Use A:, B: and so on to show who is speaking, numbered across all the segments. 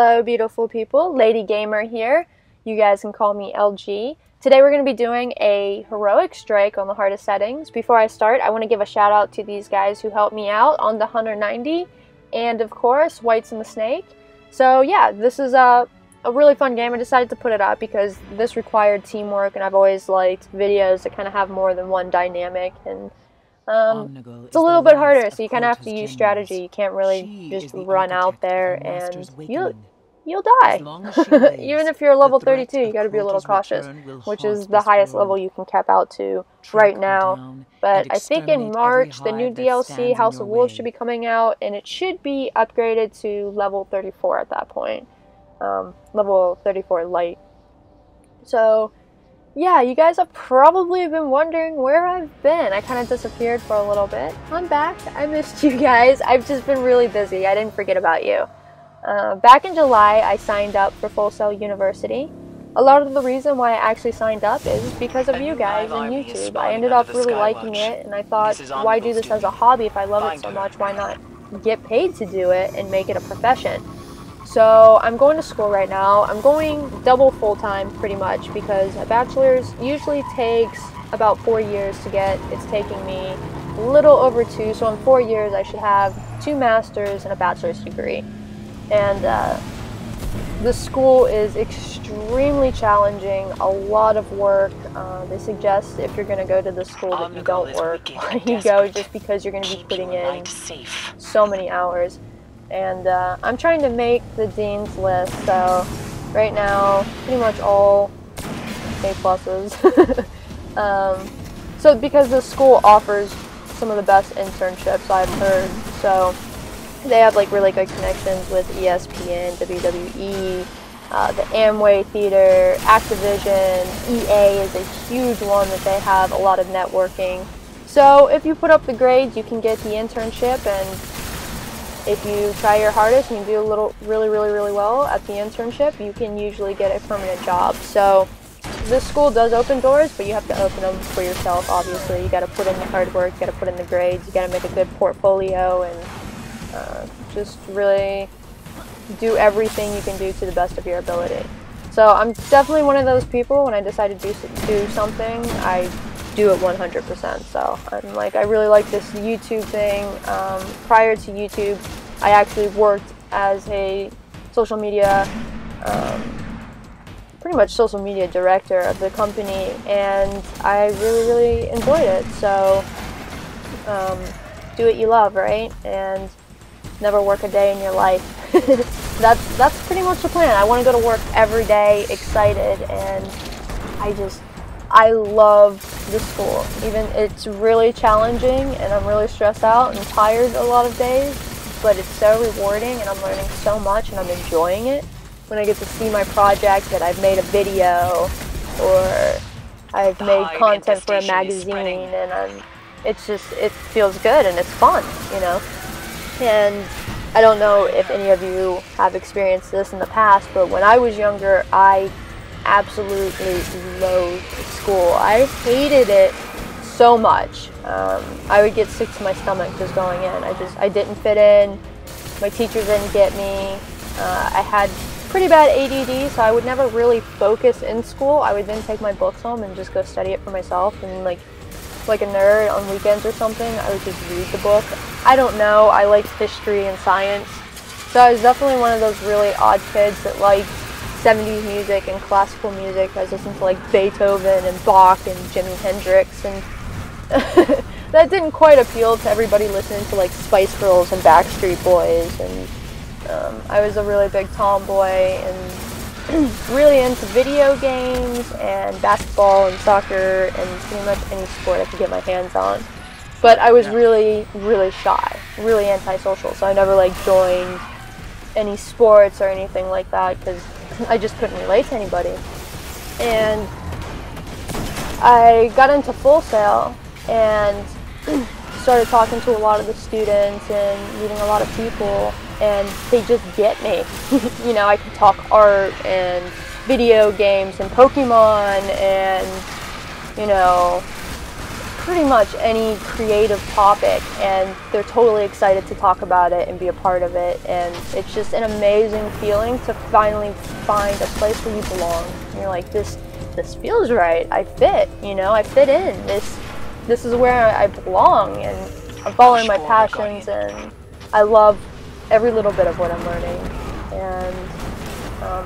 A: Hello beautiful people, Lady Gamer here. You guys can call me LG. Today we're going to be doing a heroic strike on the hardest settings. Before I start, I want to give a shout out to these guys who helped me out on the 190, and of course, Whites and the Snake. So yeah, this is a really fun game. I decided to put it up because this required teamwork, and I've always liked videos that kind of have more than one dynamic, and it's a little bit harder, so you kind of have to use strategy. You can't really just run out there and you'll die. Even if you're level 32, you gotta be a little cautious, which is the highest level you can cap out to right now. But I think in March, the new DLC, House of Wolves, should be coming out, and it should be upgraded to level 34 at that point. Level 34 light. So yeah, you guys have probably been wondering where I've been. I kind of disappeared for a little bit. I'm back. I missed you guys. I've just been really busy. I didn't forget about you. Back in July, I signed up for Full Sail University. A lot of the reason why I actually signed up is because of you guys and YouTube. I ended up really liking it, and I thought, why do this as a hobby if I love it so much? Why not get paid to do it and make it a profession? So I'm going to school right now. I'm going double full-time pretty much because a bachelor's usually takes about 4 years to get. It's taking me a little over 2, so in 4 years I should have 2 masters and a bachelor's degree. And the school is extremely challenging, a lot of work. They suggest if you're going to go to the school that you don't work while you go, just because you're going to be putting in so many hours. And I'm trying to make the dean's list, so right now pretty much all A+. So because the school offers some of the best internships I've heard, so they have like really good connections with ESPN, WWE, the Amway Theater, Activision, EA is a huge one that they have a lot of networking. So if you put up the grades, you can get the internship, and if you try your hardest and you do really well at the internship, you can usually get a permanent job. So this school does open doors, but you have to open them for yourself, obviously. You got to put in the hard work, you got to put in the grades, you got to make a good portfolio, and just really do everything you can do to the best of your ability. So I'm definitely one of those people, when I decide to do something, I do it 100%. So I'm like, I really like this YouTube thing. Prior to YouTube, I actually worked as a social media, pretty much social media director of the company, and I really enjoyed it. So do what you love, right? And never work a day in your life. That's pretty much the plan. I want to go to work every day excited, and I love the school. Even it's really challenging, and I'm really stressed out and tired a lot of days, but it's so rewarding, and I'm learning so much, and I'm enjoying it. When I get to see my project that I've made a video, or I've made content for a magazine, and it feels good and it's fun, you know. And I don't know if any of you have experienced this in the past, but when I was younger, I absolutely loathed school. I hated it so much. I would get sick to my stomach just going in. I didn't fit in. My teachers didn't get me. I had pretty bad ADD, so I would never really focus in school. I would then take my books home and just go study it for myself, and like a nerd on weekends or something, I would just read the book. I don't know, I liked history and science, so I was definitely one of those really odd kids that liked 70s music and classical music. I was listening to like Beethoven and Bach and Jimi Hendrix, and that didn't quite appeal to everybody listening to like Spice Girls and Backstreet Boys. And I was a really big tomboy and really into video games and basketball and soccer and pretty much any sport I could get my hands on. But I was really shy, really antisocial, so I never like joined any sports or anything like that because I just couldn't relate to anybody. And I got into Full Sail and started talking to a lot of the students and meeting a lot of people, and they just get me. You know, I can talk art and video games and Pokemon and, you know, pretty much any creative topic, and they're totally excited to talk about it and be a part of it. And it's just an amazing feeling to finally find a place where you belong. And you're like, this feels right. I fit, you know, I fit in. This is where I belong, and I'm following my passions, and I love every little bit of what I'm learning. And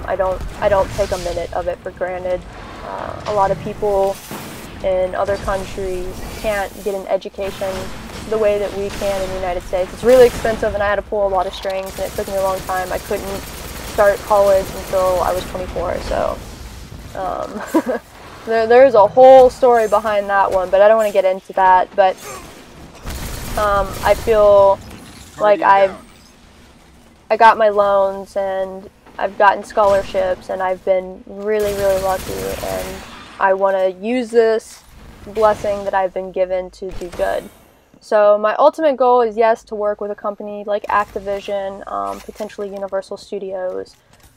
A: I don't take a minute of it for granted. A lot of people in other countries can't get an education the way that we can in the United States. It's really expensive, and I had to pull a lot of strings, and it took me a long time. I couldn't start college until I was 24, so there's a whole story behind that one, but I don't want to get into that. But I feel like I got my loans, and I've gotten scholarships, and I've been really, really lucky, and I want to use this blessing that I've been given to do good. So my ultimate goal is, yes, to work with a company like Activision, potentially Universal Studios,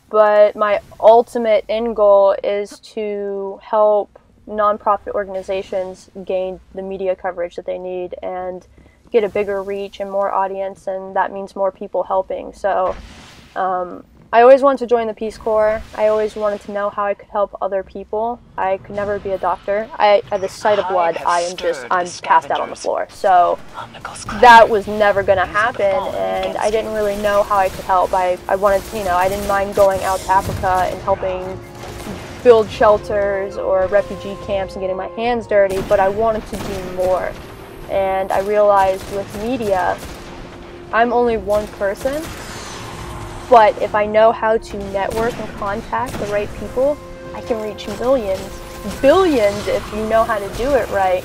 A: but my ultimate end goal is to help nonprofit organizations gain the media coverage that they need and get a bigger reach and more audience, and that means more people helping. So I always wanted to join the Peace Corps. I always wanted to know how I could help other people. I could never be a doctor. At the sight of blood, I'm passed out on the floor. So that was never going to happen, and I didn't really know how I could help. I wanted, you know, I didn't mind going out to Africa and helping build shelters or refugee camps and getting my hands dirty, but I wanted to do more. And I realized with media, I'm only one person. But if I know how to network and contact the right people, I can reach millions, billions if you know how to do it right.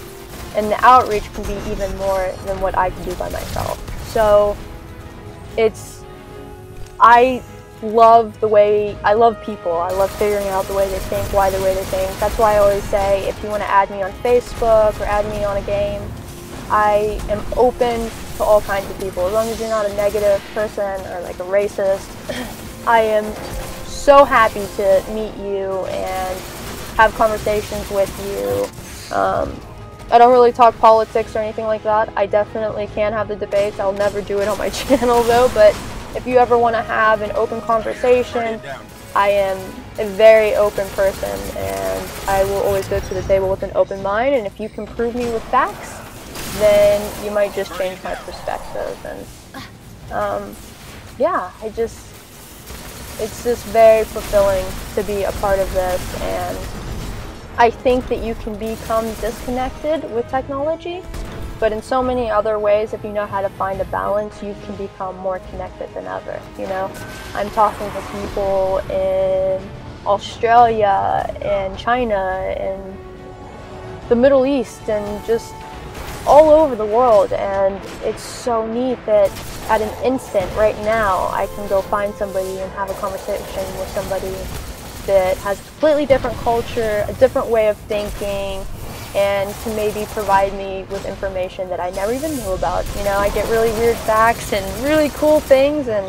A: And the outreach can be even more than what I can do by myself. So I love people. I love figuring out the way they think, why the way they think. That's why I always say, if you want to add me on Facebook or add me on a game, I am open to all kinds of people, as long as you're not a negative person or like a racist. I am so happy to meet you and have conversations with you. I don't really talk politics or anything like that. I definitely can have the debates. I'll never do it on my channel though, but if you ever want to have an open conversation, I am a very open person, and I will always go to the table with an open mind. And if you can prove me with facts, then you might just change my perspective. And yeah, it's just very fulfilling to be a part of this. And I think that you can become disconnected with technology, but in so many other ways, if you know how to find a balance, you can become more connected than ever. You know, I'm talking to people in Australia and China and the Middle East and just all over the world, and it's so neat that at an instant right now I can go find somebody and have a conversation with somebody that has a completely different culture, a different way of thinking, and can maybe provide me with information that I never even knew about. You know, I get really weird facts and really cool things, and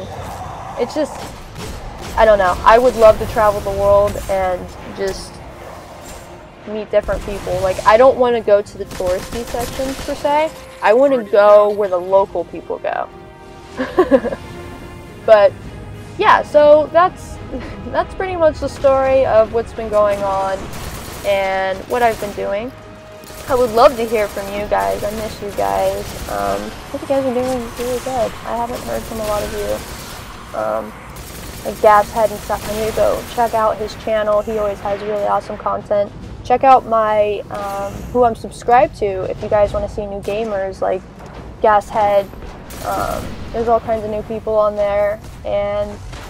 A: it's just, I don't know, I would love to travel the world and just meet different people. Like, I don't want to go to the touristy sections per se. I want to go where the local people go. But yeah, so that's pretty much the story of what's been going on and what I've been doing. I would love to hear from you guys. I miss you guys. I hope you guys are doing really good. I haven't heard from a lot of you. Like Gashead and stuff. I need to go check out his channel. He always has really awesome content. Check out my who I'm subscribed to if you guys want to see new gamers like Gashead. There's all kinds of new people on there, and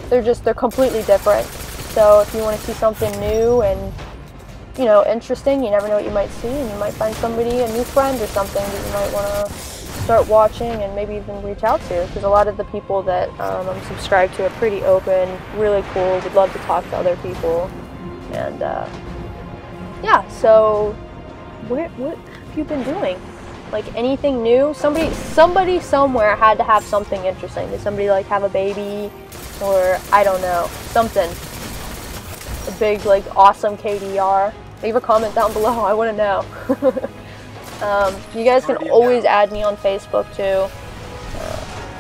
A: they're completely different. So if you want to see something new and, you know, interesting, you never know what you might see, and you might find somebody, a new friend or something that you might want to start watching and maybe even reach out to, because a lot of the people that I'm subscribed to are pretty open, really cool, would love to talk to other people. And yeah, so what have you been doing? Like, anything new? Somebody somewhere had to have something interesting. Did somebody like have a baby, or I don't know, something? A big, like, awesome KDR. Leave a comment down below, I want to know. You guys can always add me on Facebook too.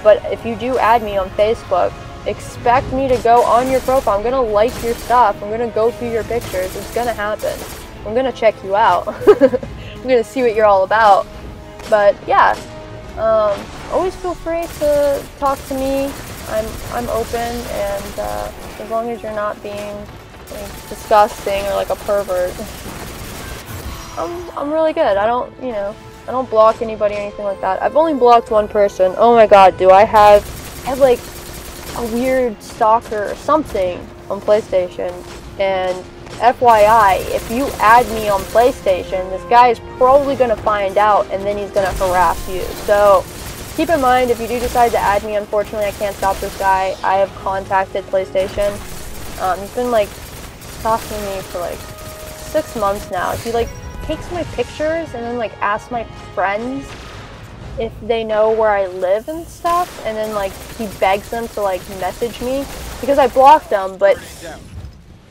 A: But if you do add me on Facebook, expect me to go on your profile. I'm gonna like your stuff. I'm gonna go through your pictures. It's gonna happen. I'm gonna check you out. I'm gonna see what you're all about. But yeah, always feel free to talk to me. I'm open, and as long as you're not being like, disgusting or like a pervert, I'm really good. I don't block anybody or anything like that. I've only blocked one person. Oh my god, do I have like a weird stalker or something on PlayStation. And FYI, if you add me on PlayStation, this guy is probably going to find out, and then he's going to harass you. So keep in mind, if you do decide to add me, unfortunately I can't stop this guy. I have contacted PlayStation. He's been like stalking me for like 6 months now. He like takes my pictures and then like asks my friends if they know where I live and stuff, and then like he begs them to like message me because I blocked them. But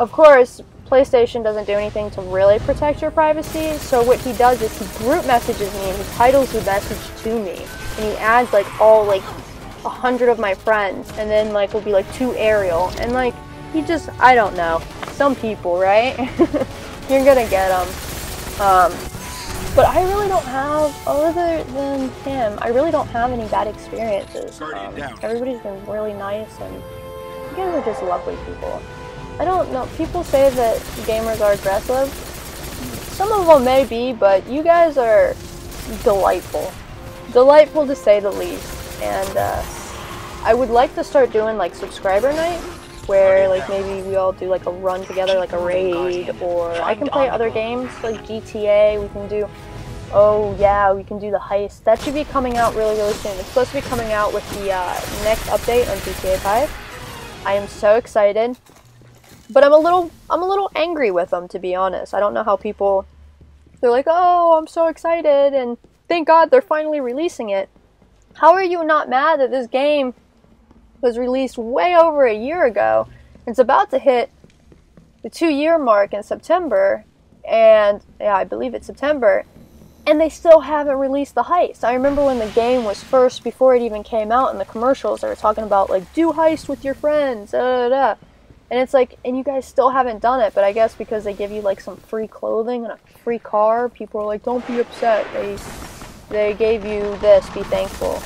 A: of course PlayStation doesn't do anything to really protect your privacy, so what he does is he group messages me and he titles the message to me, and he adds like all like 100 of my friends, and then like will be like to Ariel, and like he just, I don't know, some people, right? You're gonna get them. But I really don't have, other than him, I really don't have any bad experiences. Everybody's been really nice, and you guys are just lovely people. I don't know, people say that gamers are aggressive. Some of them may be, but you guys are delightful. Delightful to say the least. And I would like to start doing like subscriber night, where like maybe we all do like a run together, like a raid, or I can play other games like GTA. We can do, oh yeah, we can do the heist. That should be coming out really soon. It's supposed to be coming out with the next update on GTA 5. I am so excited, but I'm a little angry with them, to be honest. I don't know how people, they're like, oh, I'm so excited and thank God they're finally releasing it. How are you not mad that this game was released way over a year ago? It's about to hit the 2-year mark in September, and yeah, I believe it's September, and they still haven't released the heist. I remember when the game was first, before it even came out, in the commercials, they were talking about like, do heist with your friends, da, da, da. And it's like, and you guys still haven't done it, but I guess because they give you like some free clothing and a free car, people are like, don't be upset, they gave you this, be thankful.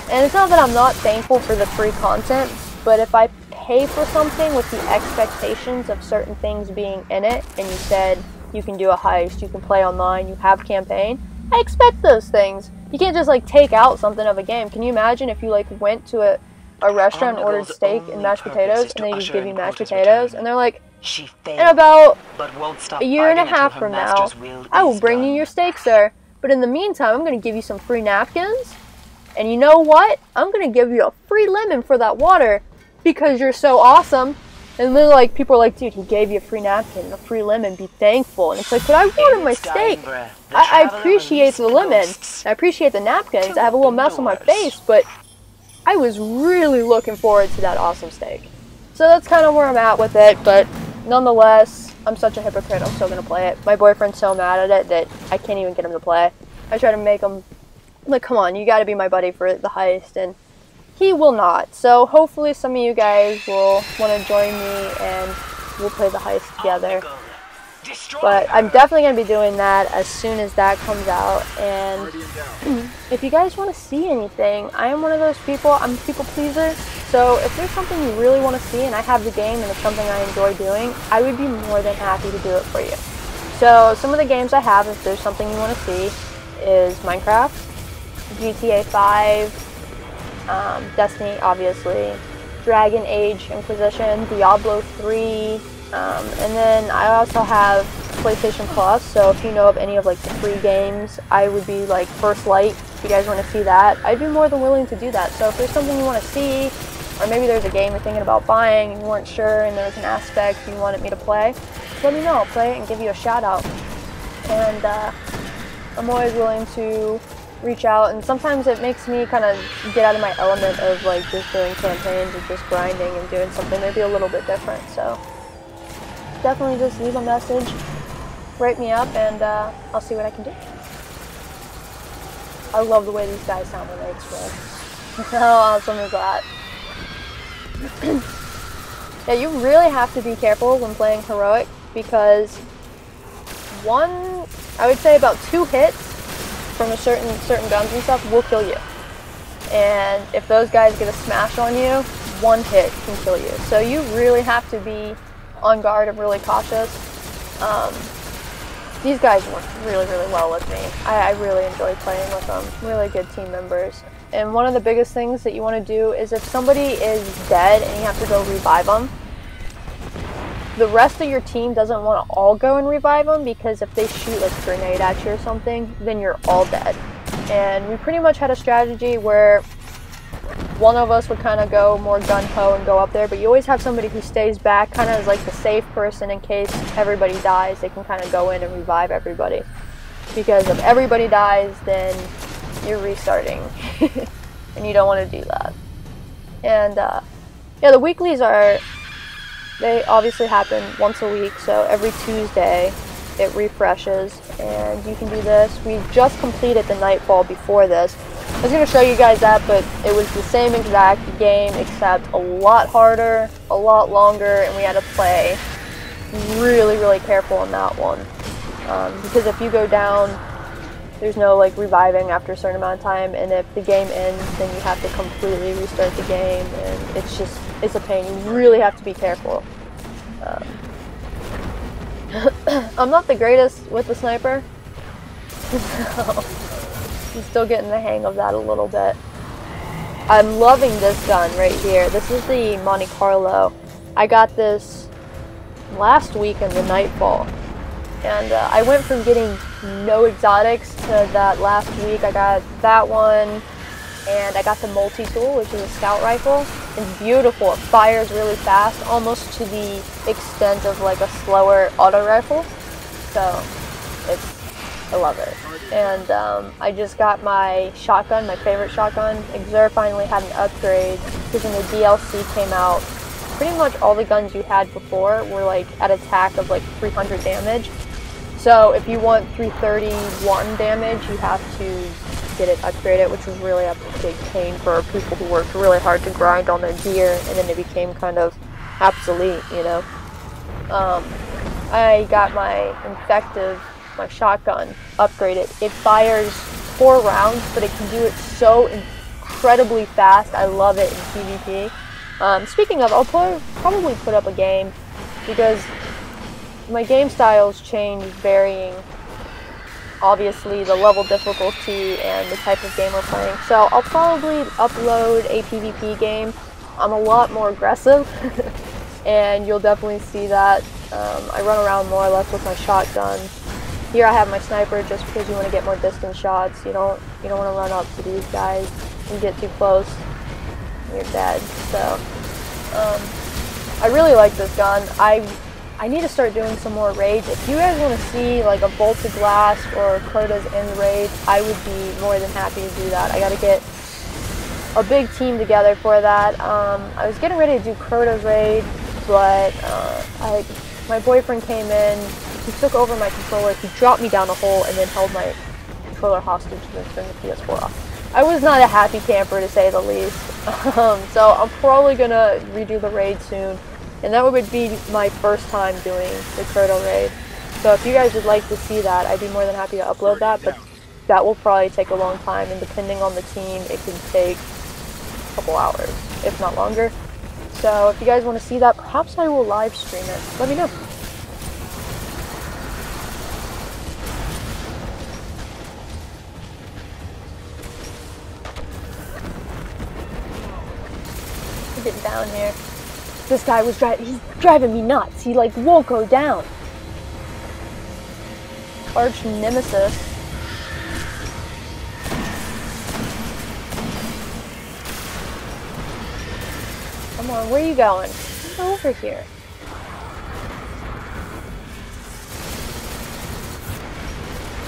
A: And it's not that I'm not thankful for the free content, but if I pay for something with the expectations of certain things being in it, and you said you can do a heist, you can play online, you have campaign, I expect those things. You can't just like take out something of a game. Can you imagine if you like went to a restaurant and ordered steak and mashed potatoes, and they just give you mashed potatoes, and they're like, in about a year and a half from now, I will bring you your steak, sir. But in the meantime, I'm going to give you some free napkins. And you know what? I'm going to give you a free lemon for that water because you're so awesome. And then like people are like, dude, he gave you a free napkin and a free lemon, be thankful. And it's like, but I wanted my steak. I appreciate the lemon. I appreciate the napkins. I have a little mess on my face, but I was really looking forward to that awesome steak. So that's kind of where I'm at with it. But nonetheless, I'm such a hypocrite. I'm still going to play it. My boyfriend's so mad at it that I can't even get him to play. I try to make him, like, come on, you gotta be my buddy for the heist, and he will not. So hopefully some of you guys will want to join me and we'll play the heist together. But I'm definitely going to be doing that as soon as that comes out. And if you guys want to see anything, I am one of those people, I'm a people pleaser. So if there's something you really want to see and I have the game and it's something I enjoy doing, I would be more than happy to do it for you. So some of the games I have, if there's something you want to see, is Minecraft, GTA 5, Destiny, obviously, Dragon Age Inquisition, Diablo 3, and then I also have PlayStation Plus, so if you know of any of like the free games, I would be like First Light. If you guys want to see that, I'd be more than willing to do that. So if there's something you want to see, or maybe there's a game you're thinking about buying and you weren't sure and there's an aspect you wanted me to play, let me know. I'll play it and give you a shout out. And I'm always willing to reach out, and sometimes it makes me kind of get out of my element of like just doing campaigns and just grinding and doing something maybe a little bit different. So definitely just leave a message, write me up, and I'll see what I can do. I love the way these guys sound when they explode. How awesome is that? Yeah, you really have to be careful when playing heroic because I would say about 2 hits from certain guns and stuff will kill you. And if those guys get a smash on you, 1 hit can kill you. So you really have to be on guard and really cautious. These guys work really, really well with me. I really enjoy playing with them. Really good team members. And one of the biggest things that you want to do is if somebody is dead and you have to go revive them, the rest of your team doesn't want to all go and revive them because if they shoot like a grenade at you or something, then you're all dead. And we pretty much had a strategy where one of us would kind of go more gun-ho and go up there, but you always have somebody who stays back kind of as like the safe person in case everybody dies. They can kind of go in and revive everybody. Because if everybody dies, then you're restarting. And you don't want to do that. And yeah, the weeklies they obviously happen once a week, so every Tuesday it refreshes and you can do this. We just completed the Nightfall before this. I was going to show you guys that, but it was the same exact game except a lot harder, a lot longer, and we had to play really, really careful on that one. Because if you go down, there's no like reviving after a certain amount of time, and if the game ends, then you have to completely restart the game, and it's a pain. You really have to be careful. I'm not the greatest with the sniper. I'm still getting the hang of that a little bit. I'm loving this gun right here. This is the Monte Carlo. I got this last week in the Nightfall. And I went from getting no exotics to that last week. I got that one, and I got the multi-tool, which is a scout rifle. It's beautiful. It fires really fast, almost to the extent of like a slower auto rifle. So I love it. And I just got my shotgun, my favorite shotgun. Xur finally had an upgrade because when the DLC came out, pretty much all the guns you had before were like at attack of like 300 damage. So if you want 331 damage, you have to get it upgraded, which was really a big pain for people who worked really hard to grind on their gear, and then it became kind of obsolete, you know. I got my infective, my shotgun, upgraded. It fires 4 rounds, but it can do it so incredibly fast. I love it in PvP. Speaking of, I'll probably put up a game because my game styles change varying, obviously, the level difficulty and the type of game we're playing. So I'll probably upload a PvP game. I'm a lot more aggressive, and you'll definitely see that. I run around more or less with my shotgun. Here I have my sniper just because you want to get more distance shots. You don't want to run up to these guys. You get too close, you're dead. So I really like this gun. I need to start doing some more raids. If you guys want to see like a Bolt of Glass or Crotas in the raid, I would be more than happy to do that. I got to get a big team together for that. I was getting ready to do Crotas Raid, but my boyfriend came in, he took over my controller, he dropped me down a hole, and then held my controller hostage and then turned the PS4 off. I was not a happy camper, to say the least. So I'm probably going to redo the raid soon. And that would be my first time doing the Crota Raid. So if you guys would like to see that, I'd be more than happy to upload that, but that will probably take a long time, and depending on the team, it can take a couple hours, if not longer. So if you guys want to see that, perhaps I will live stream it. Let me know. Get down here. This guy was he's driving me nuts. He like won't go down. Arch nemesis. Come on, where are you going? Get over here.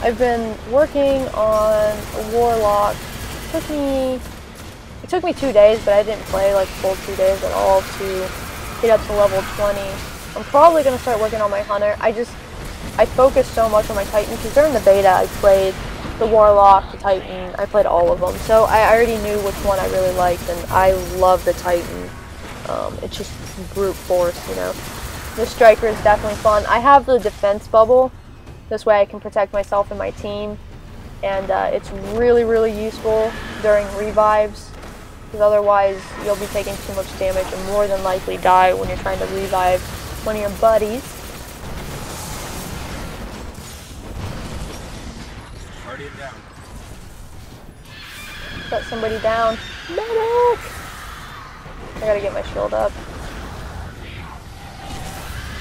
A: I've been working on a warlock. It took me 2 days, but I didn't play like full 2 days at all to get up to level 20. I'm probably going to start working on my hunter. I focused so much on my Titan because during the beta I played the Warlock, the Titan. I played all of them, so I already knew which one I really liked, and I love the Titan. It's just brute force, you know. The Striker is definitely fun. I have the defense bubble. This way I can protect myself and my team, and it's really, really useful during revives, because otherwise you'll be taking too much damage and more than likely die when you're trying to revive one of your buddies.
B: Already down.
A: Got somebody down. Medic! I gotta get my shield up.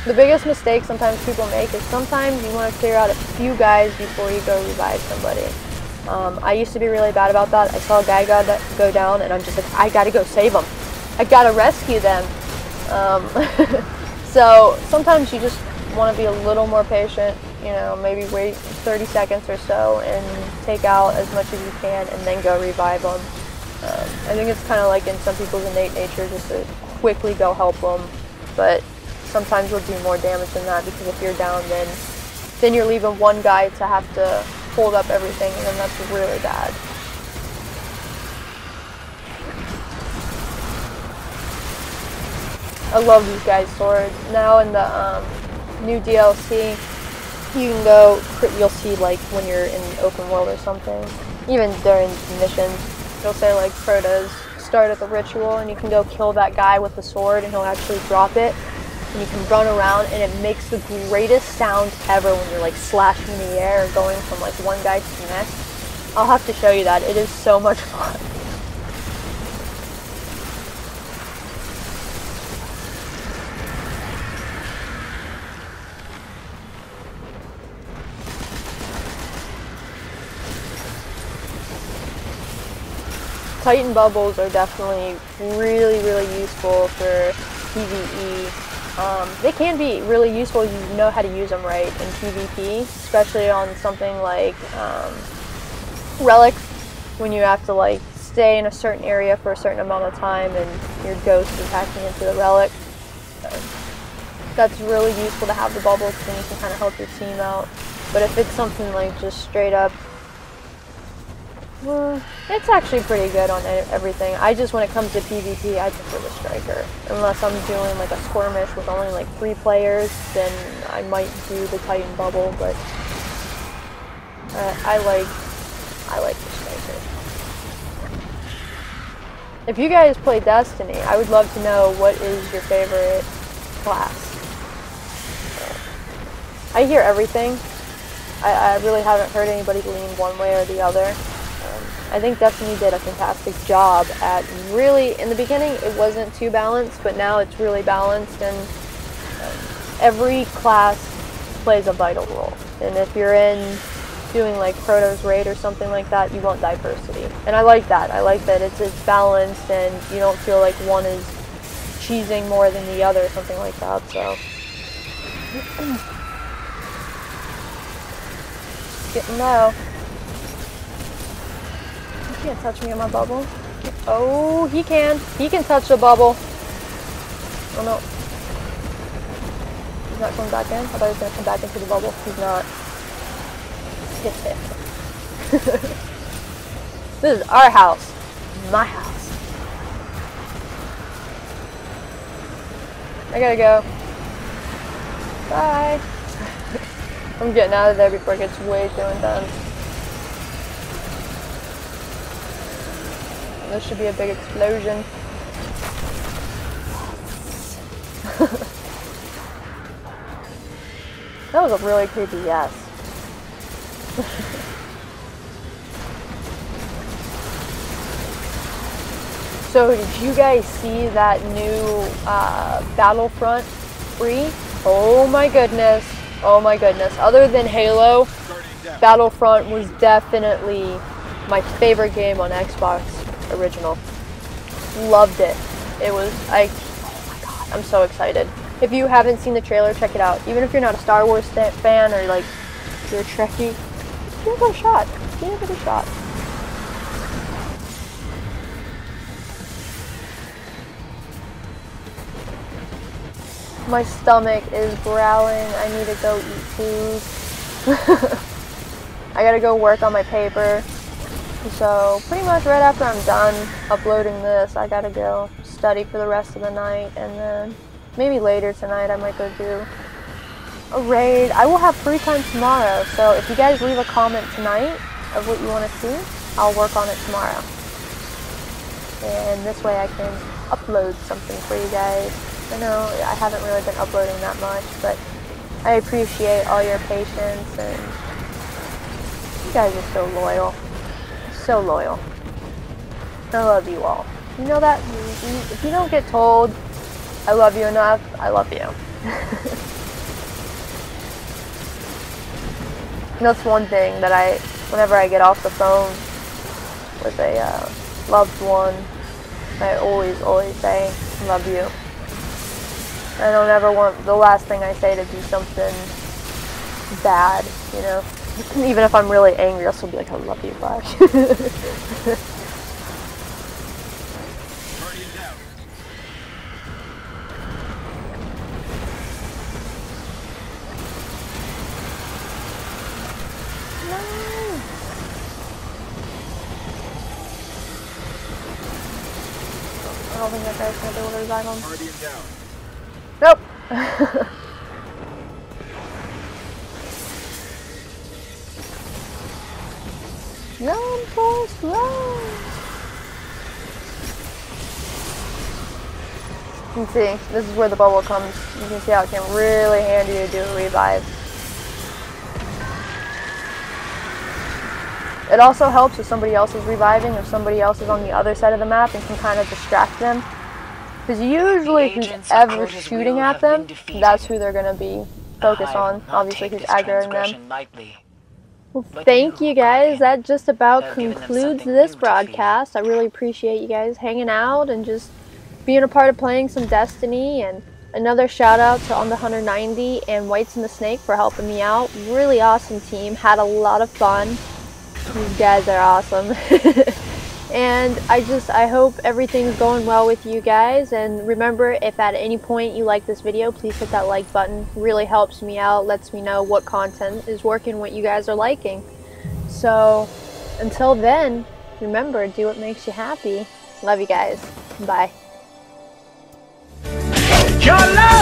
A: The biggest mistake sometimes people make is sometimes you want to clear out a few guys before you go revive somebody. I used to be really bad about that. I saw a guy go down and I'm just like, I gotta go save him. I gotta rescue them. So sometimes you just want to be a little more patient, you know, maybe wait 30 seconds or so and take out as much as you can and then go revive them. I think it's kind of like in some people's innate nature just to quickly go help them, but sometimes you'll do more damage than that, because if you're down, then you're leaving one guy to have to hold up everything, and then that's really bad. I love these guys' swords. Now in the new DLC, you can go, you'll see like when you're in open world or something, even during missions, you'll say like Crotas start at the ritual, and you can go kill that guy with the sword and he'll actually drop it. And you can run around, and it makes the greatest sound ever when you're like slashing in the air or going from like one guy to the next. I'll have to show you that. It is so much fun. Titan bubbles are definitely really, really useful for PvE. They can be really useful if you know how to use them right in PvP, especially on something like Relic, when you have to like stay in a certain area for a certain amount of time and your ghost is hacking into the Relic. That's really useful to have the bubbles, then you can kind of help your team out. But if it's something like just straight up, it's actually pretty good on everything. I just, when it comes to PvP, I prefer the Striker. Unless I'm doing like a skirmish with only like 3 players, then I might do the Titan bubble, but I like the Striker. If you guys play Destiny, I would love to know what is your favorite class. I hear everything. I really haven't heard anybody lean one way or the other. I think Destiny did a fantastic job at really, in the beginning it wasn't too balanced, but now it's really balanced, and every class plays a vital role. And if you're in doing like Crotas Raid or something like that, you want diversity. And I like that. I like that it's balanced and you don't feel like one is cheesing more than the other or something like that, so. Getting low. He can't touch me in my bubble. Oh, he can. He can touch the bubble. Oh no. He's not coming back in? I thought he was going to come back into the bubble. He's not. This is our house. My house. I gotta go. Bye. I'm getting out of there before it gets way too intense. This should be a big explosion. That was a really creepy yes. So did you guys see that new Battlefront free? Oh my goodness. Oh my goodness. Other than Halo, Battlefront was definitely my favorite game on Xbox original. Loved it. It was, oh my god, I'm so excited. If you haven't seen the trailer, check it out. Even if you're not a Star Wars fan or like you're a Trekkie, give it a shot. Give it a shot. My stomach is growling. I need to go eat food. I gotta go work on my paper. So pretty much right after I'm done uploading this, I gotta go study for the rest of the night, and then maybe later tonight I might go do a raid. I will have free time tomorrow, so if you guys leave a comment tonight of what you want to see, I'll work on it tomorrow. And this way I can upload something for you guys. I know I haven't really been uploading that much, but I appreciate all your patience, and you guys are so loyal. So loyal. I love you all. You know that? If you don't get told I love you enough, I love you. That's one thing that whenever I get off the phone with a loved one, I always say, love you. I don't ever want the last thing I say to be something bad, you know? Even if I'm really angry, I'll still be like, I love you, bye. I don't think that guy's gonna be able to revive him. Nope. No, I'm so slow. You can see, this is where the bubble comes. You can see how it came really handy to do a revive. It also helps if somebody else is reviving, if somebody else is on the other side of the map and can kind of distract them. Because usually who's ever shooting at them, that's who they're going to be focused on. Obviously who's aggroing them. Well, thank you guys. That just about concludes this broadcast. I really appreciate you guys hanging out and just being a part of playing some Destiny. And another shout out to On the 190 and Whites and the Snake for helping me out. Really awesome team. Had a lot of fun. These guys are awesome. And I hope everything's going well with you guys. And remember, if at any point you like this video, please hit that like button. It really helps me out, lets me know what content is working, what you guys are liking. So until then, remember, do what makes you happy. Love you guys. Bye. Your love